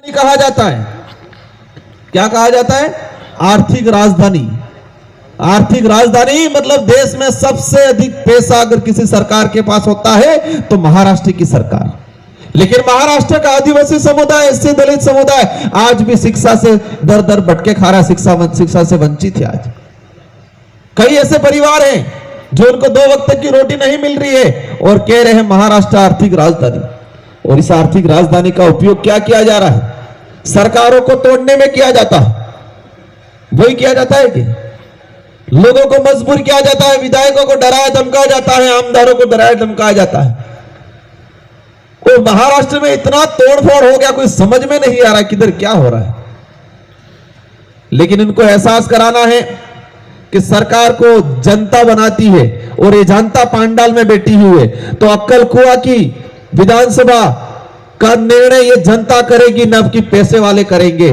कहा जाता है, क्या कहा जाता है? आर्थिक राजधानी। आर्थिक राजधानी मतलब देश में सबसे अधिक पैसा अगर किसी सरकार के पास होता है तो महाराष्ट्र की सरकार। लेकिन महाराष्ट्र का आदिवासी समुदाय, एससी दलित समुदाय आज भी शिक्षा से दर दर भटके खा रहा, शिक्षा से वंचित है। आज कई ऐसे परिवार हैं जो उनको 2 वक्त की रोटी नहीं मिल रही है और कह रहे हैं महाराष्ट्र आर्थिक राजधानी। और इस आर्थिक राजधानी का उपयोग क्या किया जा रहा है? सरकारों को तोड़ने में किया जाता है। वही किया जाता है कि लोगों को मजबूर किया जाता है, विधायकों को डराया धमकाया जाता है, आमदारों को डराया धमकाया जाता है। और महाराष्ट्र में इतना तोड़फोड़ हो गया, कोई समझ में नहीं आ रहा किधर क्या हो रहा है। लेकिन इनको एहसास कराना है कि सरकार को जनता बनाती है और ये जनता पांडाल में बैठी हुई है। तो अक्कलकुआ की विधानसभा का निर्णय ये जनता करेगी, न कि पैसे वाले करेंगे,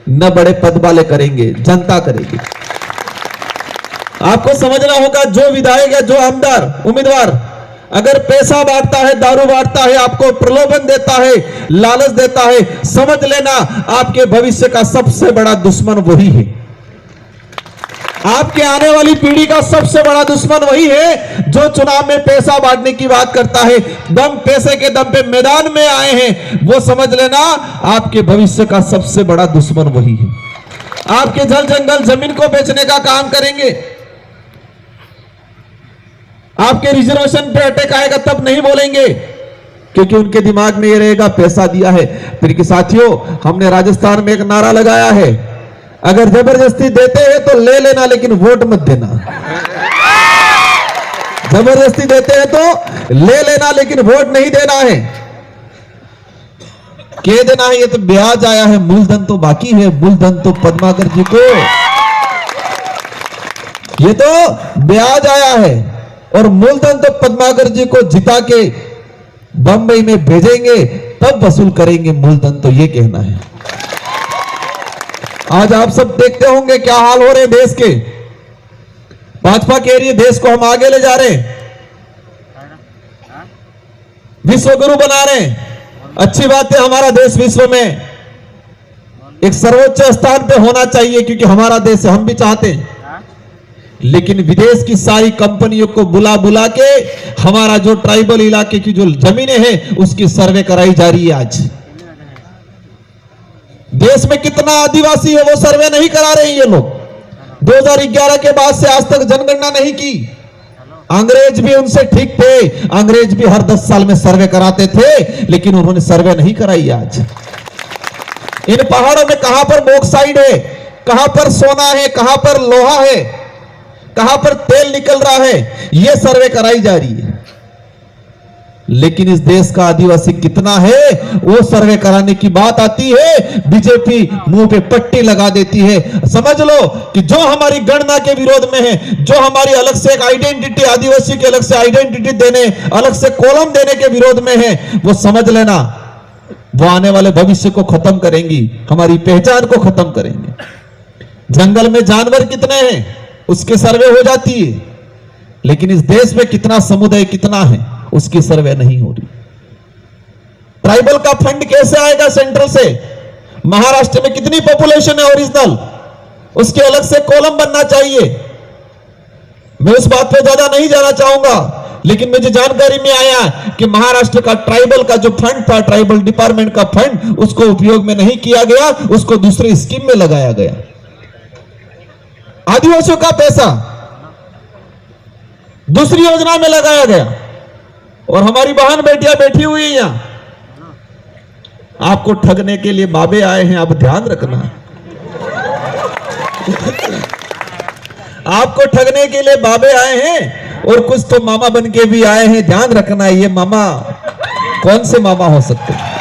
न बड़े पद वाले करेंगे, जनता करेगी। आपको समझना होगा, जो विधायक या जो आमदार उम्मीदवार अगर पैसा बांटता है, दारू बांटता है, आपको प्रलोभन देता है, लालच देता है, समझ लेना आपके भविष्य का सबसे बड़ा दुश्मन वही है। आपके आने वाली पीढ़ी का सबसे बड़ा दुश्मन वही है जो चुनाव में पैसा बांटने की बात करता है, पैसे के दम पे मैदान में आए हैं। वो समझ लेना आपके भविष्य का सबसे बड़ा दुश्मन वही है। आपके जल जंगल जमीन को बेचने का काम करेंगे। आपके रिजर्वेशन पे अटैक आएगा तब नहीं बोलेंगे, क्योंकि उनके दिमाग में ये रहेगा पैसा दिया है। फिर कि साथियों, हमने राजस्थान में एक नारा लगाया है, अगर जबरदस्ती देते हैं तो ले लेना, लेकिन वोट मत देना। जबरदस्ती देते हैं तो ले लेना, लेकिन वोट नहीं देना है। कह देना है ये तो ब्याज आया है, मूलधन तो बाकी है। मूलधन तो पद्माकर जी को, ये तो ब्याज आया है और मूलधन तो पद्माकर जी को जिता के बंबई में भेजेंगे, तब वसूल करेंगे मूलधन। तो ये कहना है। आज आप सब देखते होंगे क्या हाल हो रहे हैं देश के। भाजपा कह रही है देश को हम आगे ले जा रहे हैं, विश्व गुरु बना रहे हैं। अच्छी बात है, हमारा देश विश्व में एक सर्वोच्च स्थान पे होना चाहिए, क्योंकि हमारा देश है, हम भी चाहते हैं। लेकिन विदेश की सारी कंपनियों को बुला बुला के हमारा जो ट्राइबल इलाके की जो जमीनें हैं उसकी सर्वे कराई जा रही है। आज देश में कितना आदिवासी है वो सर्वे नहीं करा रहे हैं ये लोग। 2011 के बाद से आज तक जनगणना नहीं की। अंग्रेज भी उनसे ठीक थे, अंग्रेज भी हर 10 साल में सर्वे कराते थे, लेकिन उन्होंने सर्वे नहीं कराई। आज इन पहाड़ों में कहां पर बॉक्साइट है, कहां पर सोना है, कहां पर लोहा है, कहां पर तेल निकल रहा है, यह सर्वे कराई जा रही है। लेकिन इस देश का आदिवासी कितना है वो सर्वे कराने की बात आती है, बीजेपी मुंह पे पट्टी लगा देती है। समझ लो कि जो हमारी गणना के विरोध में है, जो हमारी अलग से एक आइडेंटिटी, आदिवासी की अलग से आइडेंटिटी देने, अलग से कॉलम देने के विरोध में है, वो समझ लेना वो आने वाले भविष्य को खत्म करेंगी, हमारी पहचान को खत्म करेंगे। जंगल में जानवर कितने हैं उसकी सर्वे हो जाती है, लेकिन इस देश में कितना समुदाय कितना है उसकी सर्वे नहीं हो रही। ट्राइबल का फंड कैसे आएगा सेंट्रल से? महाराष्ट्र में कितनी पॉपुलेशन है ओरिजिनल, उसके अलग से कॉलम बनना चाहिए। मैं उस बात पे ज्यादा नहीं जाना चाहूंगा, लेकिन मुझे जानकारी में आया कि महाराष्ट्र का ट्राइबल का जो फंड था, ट्राइबल डिपार्टमेंट का फंड, उसको उपयोग में नहीं किया गया, उसको दूसरी स्कीम में लगाया गया। आदिवासियों का पैसा दूसरी योजना में लगाया गया और हमारी बहन बेटियां बैठी हुई हैं यहां। आपको ठगने के लिए बाबे आए हैं, आप ध्यान रखना। आपको ठगने के लिए बाबे आए हैं और कुछ तो मामा बन के भी आए हैं, ध्यान रखना। ये मामा कौन से मामा हो सकते हैं?